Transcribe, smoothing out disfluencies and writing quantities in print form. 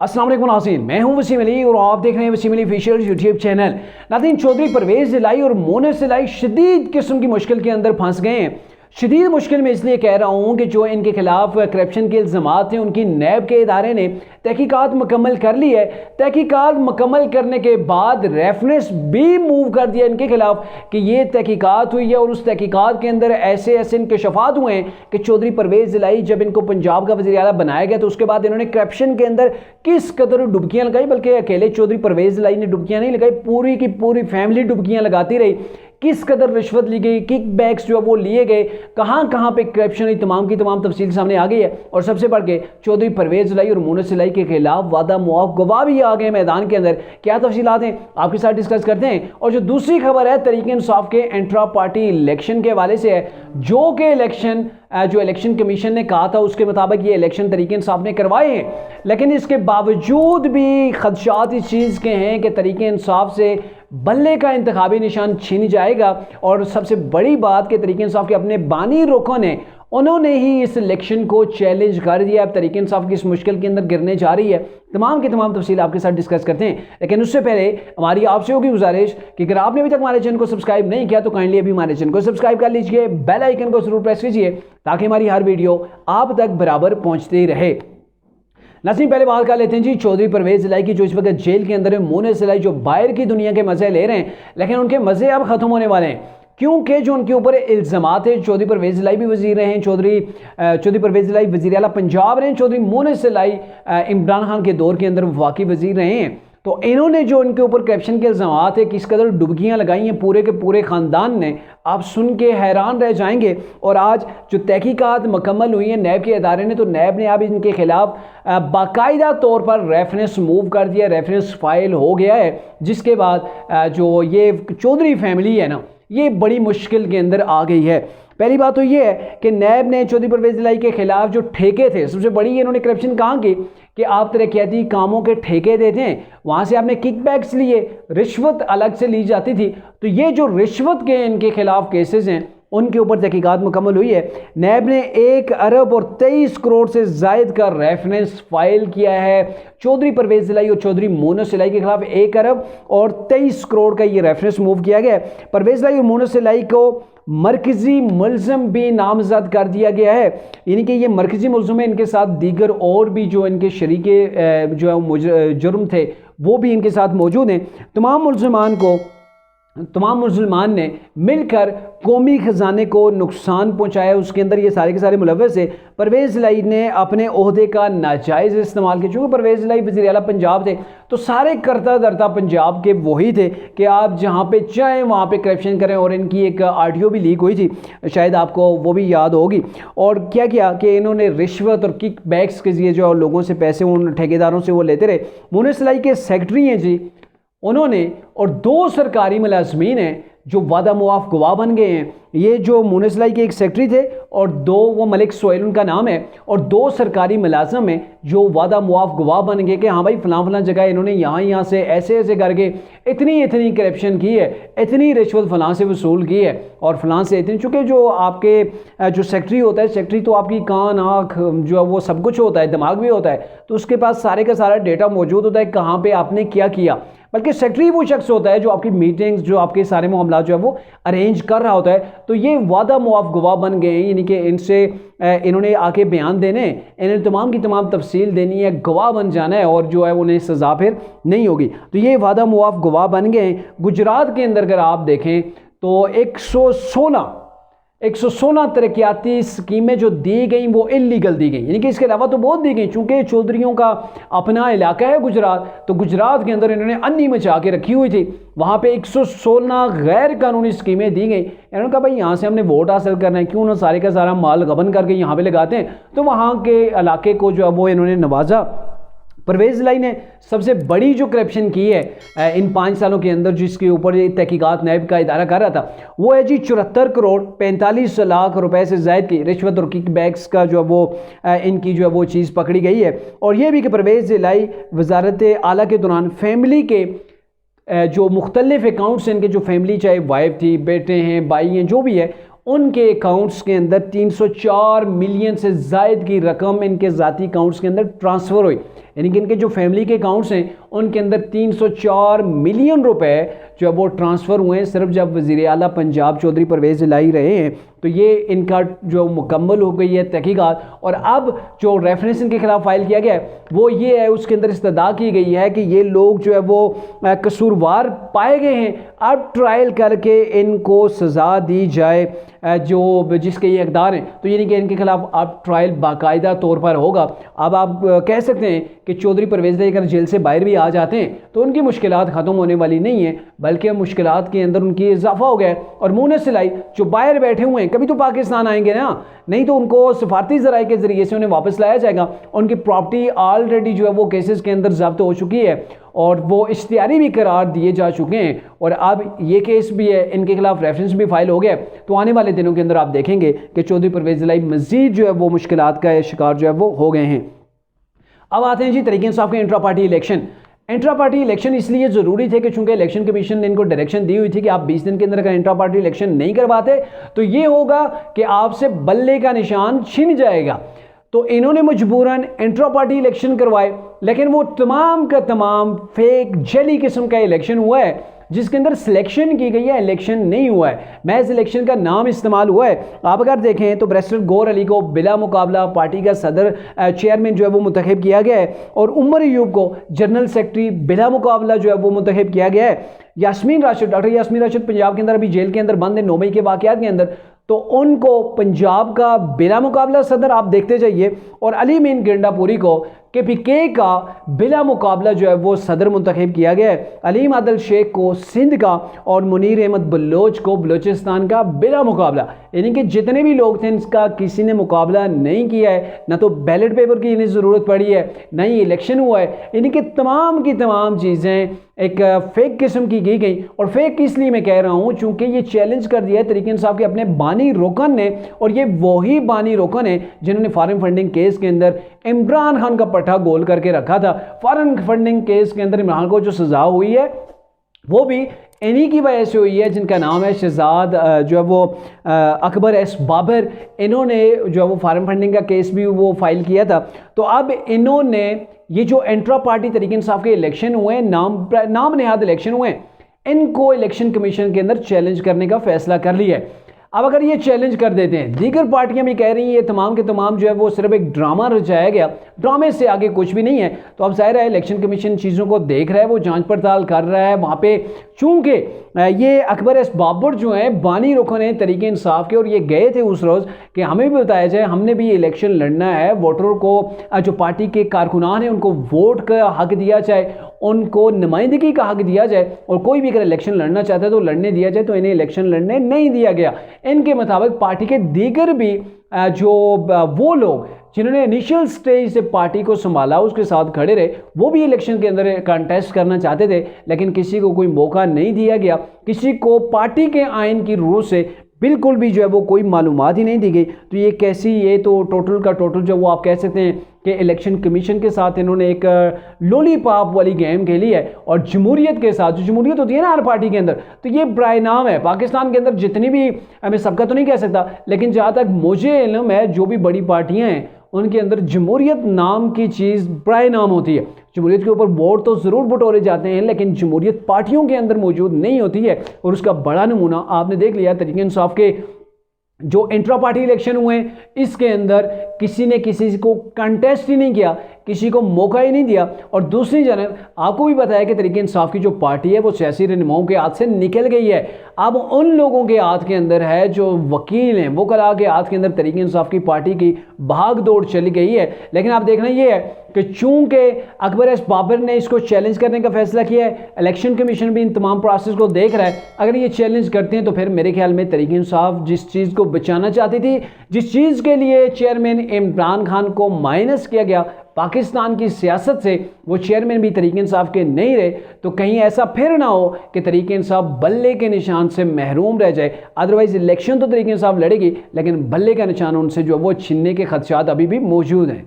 अस्सलाम वालेकुम नाज़रीन, मैं हूं वसीम अली और आप देख रहे हैं Waseem Ali official YouTube channel. नाज़रीन, चौधरी परवेज़ इलाही और मोनिस इलाही शदीद किस्म की मुश्किल के अंदर फंस गए हैं। शदीद मुश्किल में इसलिए कह रहा हूं कि जो इनके खिलाफ करप्शन के इल्ज़ामात हैं, उनकी नैब के इदारे ने तहकीकात मुकम्मल कर ली है। तहकीकात मुकम्मल करने के बाद रेफरेंस भी मूव कर दिया इनके खिलाफ कि ये तहकीकात हुई है और उस तहकीकात के अंदर ऐसे ऐसे इंकशाफात हुए हैं कि चौधरी परवेज़ इलाही जब इनको पंजाब का वज़ीर आला बनाया गया तो उसके बाद इन्होंने करप्शन के अंदर किस कदर डुबकियां लगाई, बल्कि अकेले चौधरी परवेज़ इलाही ने डुबकियां नहीं लगाई, पूरी की पूरी फैमिली डुबकियां लगाती रही। किस कदर रिश्वत ली गई, किक बैक्स जो है वो लिए गए, कहाँ कहाँ पे करप्शन हुई, तमाम की तमाम तफसील सामने आ गई है। और सबसे बढ़ के चौधरी परवेज़ इलाही और मोनिस इलाही के खिलाफ वादा मुआफ गवाह भी आ गए मैदान के अंदर। क्या तफसीलात हैं आपके साथ डिस्कस करते हैं। और जो दूसरी खबर है तहरीक इंसाफ के इंट्रा पार्टी इलेक्शन के हवाले से है, जो कि इलेक्शन कमीशन ने कहा था उसके मुताबिक ये इलेक्शन तहरीक इंसाफ ने करवाए हैं, लेकिन इसके बावजूद भी खदशात इस चीज़ के हैं कि तहरीक इंसाफ से बल्ले का इंतखाबी निशान छीन जाएगा। और सबसे बड़ी बात कि तहरीक इंसाफ के अपने बानी रुखों ने उन्होंने ही इस इलेक्शन को चैलेंज कर दिया। अब तहरीक इंसाफ की इस मुश्किल के अंदर गिरने जा रही है। तमाम की तमाम तफसील आपके साथ डिस्कस करते हैं, लेकिन उससे पहले हमारी आपसे होगी गुजारिश कि अगर आपने अभी तक हमारे चैनल को सब्सक्राइब नहीं किया तो काइंडली अभी हमारे चैनल को सब्सक्राइब कर लीजिए, बेल आइकन को जरूर प्रेस कीजिए ताकि हमारी हर वीडियो आप तक बराबर पहुँचती रहे। नाज़रीन, पहले बात कर लेते हैं जी चौधरी परवेज़ इलाही की, जो इस वक्त जेल के अंदर है। मोनिस इलाही जो बाहर की दुनिया के मज़े ले रहे हैं, लेकिन उनके मज़े अब ख़त्म होने वाले हैं, क्योंकि जो उनके ऊपर इल्ज़ामात है। चौधरी परवेज़ इलाही भी वज़ीर रहे हैं, चौधरी परवेज़ इलाही वज़ीर आला पंजाब रहे हैं, चौधरी मोनिस इलाही इमरान खान के दौर के अंदर वफाकी वज़ीर रहे हैं। तो इन्होंने जो इनके ऊपर करप्शन के इल्ज़ामात है, किस कदर डुबकियां लगाई हैं पूरे के पूरे ख़ानदान ने, आप सुन के हैरान रह जाएंगे। और आज जो तहकीकात मुकम्मल हुई हैं नैब के इदारे ने, तो नैब ने अब इनके खिलाफ बाकायदा तौर पर रेफरेंस मूव कर दिया, रेफरेंस फाइल हो गया है, जिसके बाद जो ये चौधरी फैमिली है ना, ये बड़ी मुश्किल के अंदर आ गई है। पहली बात तो ये है कि नैब ने चौधरी परवेज़ इलाही के खिलाफ जो ठेके थे, सबसे बड़ी इन्होंने करप्शन कहाँ की कि आप तरक्याती कामों के ठेके देते हैं, वहाँ से आपने किकबैक्स लिए, रिश्वत अलग से ली जाती थी। तो ये जो रिश्वत के इनके खिलाफ केसेस हैं, उनके ऊपर तहकीकात मुकम्मल हुई है। नैब ने 1 अरब और 23 करोड़ से ज़ायद का रेफरेंस फाइल किया है। चौधरी परवेज़ इलाही और चौधरी मोनिस इलाही के खिलाफ 1 अरब और 23 करोड़ का ये रेफरेंस मूव किया गया है। परवेज़ इलाही और मोनिस इलाही को मरकजी मुल्ज़म भी नामजद कर दिया गया है, यानी कि ये मरकजी मुल्ज़म है। इनके साथ दीगर और भी जो इनके शरीके जो जुर्म थे वो भी इनके साथ मौजूद हैं। तमाम मुसलमान ने मिलकर कौमी ख़जाने को नुकसान पहुंचाया, उसके अंदर ये सारे के सारे मुलव्वस है। परवेज़ इलाही ने अपने ओहदे का नाजायज़ इस्तेमाल किया। चूँकि परवेज़ इलाही वज़ीर आला पंजाब थे, तो सारे करता धरता पंजाब के वही थे कि आप जहाँ पे चाहें वहाँ पे करप्शन करें। और इनकी एक ऑडियो भी लीक हुई थी, शायद आपको वो भी याद होगी। और क्या किया कि इन्होंने रिश्वत और किक बैक्स के जरिए जो लोगों से पैसे उन ठेकेदारों से वो लेते रहे। मोनिस इलाही के सेक्रेटरी हैं जी उन्होंने, और 2 सरकारी मुलाजमीन हैं जो वादा मुआफ गवाह बन गए हैं। ये जो मोनिस इलाही के एक सेक्रेटरी थे और 2 वो मलिक सोहेल उनका नाम है, और 2 सरकारी मुलाजम हैं जो वादा मुआफ गवाह बन गए कि हाँ भाई फलां जगह इन्होंने यहाँ से ऐसे ऐसे करके इतनी करप्शन की है, इतनी रिश्वत फलां से वसूल की है और फलां से इतनी। चूँकि जो आपके जो सेक्रेटरी होता है, सेक्रेटरी तो आपकी कान आँख जो है वो सब कुछ होता है, दिमाग भी होता है, तो उसके पास सारे का सारा डेटा मौजूद होता है कहाँ पर आपने क्या किया। बल्कि सेक्रेटरी वो शख्स होता है जो आपकी मीटिंग्स, जो आपके सारे मामला जो है वो अरेंज कर रहा होता है। तो ये वादा मुआफ गवाह बन गए हैं, यानी कि इनसे इन्होंने आके बयान देने, इन्हें तमाम की तमाम तफसील देनी है, गवाह बन जाना है और जो है उन्हें सज़ा फिर नहीं होगी। तो ये वादा मुआफ गवाह बन गए हैं। गुजरात के अंदर अगर आप देखें तो 116 तरक्याती स्कीमें जो दी गई वो इलीगल दी गई, यानी कि इसके अलावा तो बहुत दी गई। चूँकि चौधरियों का अपना इलाका है गुजरात, तो गुजरात के अंदर इन्होंने अन्नी मचा के रखी हुई थी। वहाँ पे 116 गैर कानूनी स्कीमें दी गई। इन्होंने कहा भाई यहाँ से हमने वोट हासिल करना है, क्यों ना सारे का सारा माल गबन करके यहाँ पे लगाते हैं। तो वहाँ के इलाके को जो है वो इन्होंने नवाजा। परवेज़ इलाही ने सबसे बड़ी जो करप्शन की है इन 5 सालों के अंदर, जिसके ऊपर तहकीकात नैब का इदारा कर रहा था, वो है जी 74 करोड़ 45 लाख रुपए से ज़ायद की रिश्वत और किक बैक्स का जो है वो इनकी जो है वो चीज़ पकड़ी गई है। और ये भी कि परवेज़ इलाही वज़ारत आला के दौरान फैमिली के जो मुख्तलिफ अकाउंट्स हैं, इनके जो फैमिली, चाहे वाइफ थी, बेटे हैं, भाई हैं, जो भी है, उनके अकाउंट्स के अंदर 304 मिलियन से ज़ायद की रकम इनके ज़ाती अकाउंट्स के अंदर ट्रांसफ़र हुई। यानी कि इनके जो फैमिली के अकाउंट्स हैं उनके अंदर 304 मिलियन रुपए जो है वो ट्रांसफ़र हुए हैं सिर्फ जब वज़ीर आला पंजाब चौधरी परवेज़ इलाही रहे हैं। तो ये इनका जो मुकम्मल हो गई है तहकीकात, और अब जो रेफरेंस इनके खिलाफ फाइल किया गया है वो ये है, उसके अंदर इस्तदा की गई है कि ये लोग जो है वो कसूरवार पाए गए हैं, अब ट्रायल करके इनको सज़ा दी जाए जो जिसके ये हकदार हैं। तो यानी कि इनके खिलाफ अब ट्रायल बाकायदा तौर पर होगा। अब आप कह सकते हैं कि चौधरी परवेज़ इलाही अगर जेल से बाहर भी आ जाते हैं तो उनकी मुश्किलात ख़त्म होने वाली नहीं है, बल्कि मुश्किलात के अंदर उनकी इजाफा हो गया है। और मोनेस इलाही जो बाहर बैठे हुए हैं कभी तो पाकिस्तान आएंगे ना, नहीं तो उनको सफारती ज़राए के ज़रिए से उन्हें वापस लाया जाएगा। उनकी प्रॉपर्टी ऑलरेडी जो है वो केसेस के अंदर जब्त हो चुकी है और वो इश्तिहारी भी करार दिए जा चुके हैं, और अब ये केस भी है, इनके खिलाफ रेफरेंस भी फाइल हो गया। तो आने वाले दिनों के अंदर आप देखेंगे कि चौधरी परवेज़ इलाही मज़ीद जो है वो मुश्किलात का शिकार जो है वो हो गए हैं। अब आते हैं जी तहरीक इंसाफ के intra party election. Intra party election इसलिए ज़रूरी थे कि चूंकि इलेक्शन कमीशन ने इनको डायरेक्शन दी हुई थी कि आप 20 दिन के अंदर अगर इंट्रा पार्टी इलेक्शन नहीं करवाते तो ये होगा कि आपसे बल्ले का निशान छिन जाएगा। तो इन्होंने मजबूरन इंट्रा पार्टी इलेक्शन करवाए, लेकिन वो तमाम का तमाम फेक जली किस्म का इलेक्शन हुआ है जिसके अंदर सिलेक्शन की गई है, इलेक्शन नहीं हुआ है, महज इलेक्शन का नाम इस्तेमाल हुआ है। आप अगर देखें तो बैरिस्टर गौहर अली को बिला मुकाबला पार्टी का सदर चेयरमैन जो है वो मुंतखब किया गया है, और उमर अयूब को जनरल सेक्रेटरी बिला मुकाबला जो है वो मुंतखब किया गया है। यास्मीन राशिद, डॉक्टर यास्मीन राशिद पंजाब के अंदर अभी जेल के अंदर बंद है 9 मई के वाक़यात के अंदर, तो उनको पंजाब का बिला मुकाबला सदर आप देखते जाइए, और अली मीन गिरंडापुरी को KPK का बिला मुकाबला जो है वो सदर मुंतखब किया गया है। अलीम आदिल शेख को सिंध का और मुनीर अहमद बलोच को बलोचिस्तान का बिला मुकाबला, यानी कि जितने भी लोग थे इसका किसी ने मुकाबला नहीं किया है, ना तो बैलेट पेपर की इन्हें ज़रूरत पड़ी है, ना ही इलेक्शन हुआ है, यानी कि तमाम की तमाम चीज़ें एक फेक किस्म की गई। और फेक इसलिए मैं कह रहा हूँ चूँकि ये चैलेंज कर दिया है तहरीक इंसाफ के अपने बानी रुकन ने, और ये वही बानी रुकन है जिन्होंने फॉरेन फंडिंग केस के अंदर इमरान खान का पट्टा गोल करके रखा था। फॉरेन फंडिंग केस के अंदर इमरान को जो सज़ा हुई है वो भी इन्हीं की वजह से हुई है, जिनका नाम है शहजाद जो है वो अकबर एस बाबर। इन्होंने जो है वो फॉरेन फंडिंग का केस भी वो फाइल किया था। तो अब इन्होंने ये जो इंट्रा पार्टी तहरीक इंसाफ के इलेक्शन हुए, नाम नेहाद इलेक्शन हुए, इनको इलेक्शन कमीशन के अंदर चैलेंज करने का फैसला कर लिया है। अब अगर ये चैलेंज कर देते हैं, दीगर पार्टियां भी कह रही हैं ये तमाम के तमाम जो है वो सिर्फ एक ड्रामा रचाया गया, ड्रामे से आगे कुछ भी नहीं है, तो अब जाहिर है इलेक्शन कमीशन चीज़ों को देख रहा है, वो जांच पड़ताल कर रहा है वहाँ पे। चूँकि ये अकबर एस बाबर जो है बानी रुकन है तहरीक इंसाफ के, और ये गए थे उस रोज़ कि हमें भी बताया जाए, हमने भी इलेक्शन लड़ना है, वोटरों को जो पार्टी के कारकुनान हैं उनको वोट का हक दिया जाए, उनको नुमाइंदगी का हक दिया जाए, और कोई भी अगर इलेक्शन लड़ना चाहता है तो लड़ने दिया जाए। तो इन्हें इलेक्शन लड़ने नहीं दिया गया। इनके मुताबिक पार्टी के दीगर भी जो वो लोग जिन्होंने इनिशियल स्टेज से पार्टी को संभाला उसके साथ खड़े रहे, वो भी इलेक्शन के अंदर कंटेस्ट करना चाहते थे, लेकिन किसी को कोई मौका नहीं दिया गया, किसी को पार्टी के आइन की रूह से बिल्कुल भी जो है वो कोई मालूमात ही नहीं दी गई। तो ये कैसी, ये तो टोटल का टोटल जो वो आप कह सकते हैं कि इलेक्शन कमीशन के साथ इन्होंने एक लॉलीपॉप वाली गेम खेली है, और जमहूरियत के साथ, जो जमहूरियत होती है ना हर पार्टी के अंदर, तो ये बराए नाम है पाकिस्तान के अंदर जितनी भी, मैं सबका तो नहीं कह सकता, लेकिन जहाँ तक मुझे इल्म है जो भी बड़ी पार्टियाँ हैं उनके अंदर जमहूरियत नाम की चीज़ बराए नाम होती है। जमहूरियत के ऊपर वोट तो ज़रूर बटोरे जाते हैं, लेकिन जमहूरियत पार्टियों के अंदर मौजूद नहीं होती है, और उसका बड़ा नमूना आपने देख लिया तहरीक इंसाफ के जो इंट्रा पार्टी इलेक्शन हुए, इसके अंदर किसी ने किसी को कंटेस्ट ही नहीं किया, किसी को मौका ही नहीं दिया। और दूसरी जानब आपको भी बताया कि तहरीक इंसाफ की जो पार्टी है वो सियासी रहनुमाओं के हाथ से निकल गई है। अब उन लोगों के हाथ के अंदर है जो वकील हैं, वो कला के हाथ के अंदर तहरीक इंसाफ की पार्टी की भाग दौड़ चली गई है। लेकिन आप देखना ये है कि चूंकि अकबर एस बाबर ने इसको चैलेंज करने का फैसला किया है, इलेक्शन कमीशन भी इन तमाम प्रोसेस को देख रहा है, अगर ये चैलेंज करते हैं तो फिर मेरे ख्याल में तहरीक इंसाफ जिस चीज़ को बचाना चाहती थी, जिस चीज़ के लिए चेयरमैन इमरान खान को माइनस किया गया पाकिस्तान की सियासत से, वो चेयरमैन भी तहरीक इंसाफ के नहीं रहे, तो कहीं ऐसा फिर ना हो कि तहरीक इंसाफ बल्ले के निशान से महरूम रह जाए। अदरवाइज इलेक्शन तो तहरीक इंसाफ लड़ेगी, लेकिन बल्ले का निशान उनसे जो वो छीनने के खदशात अभी भी मौजूद हैं।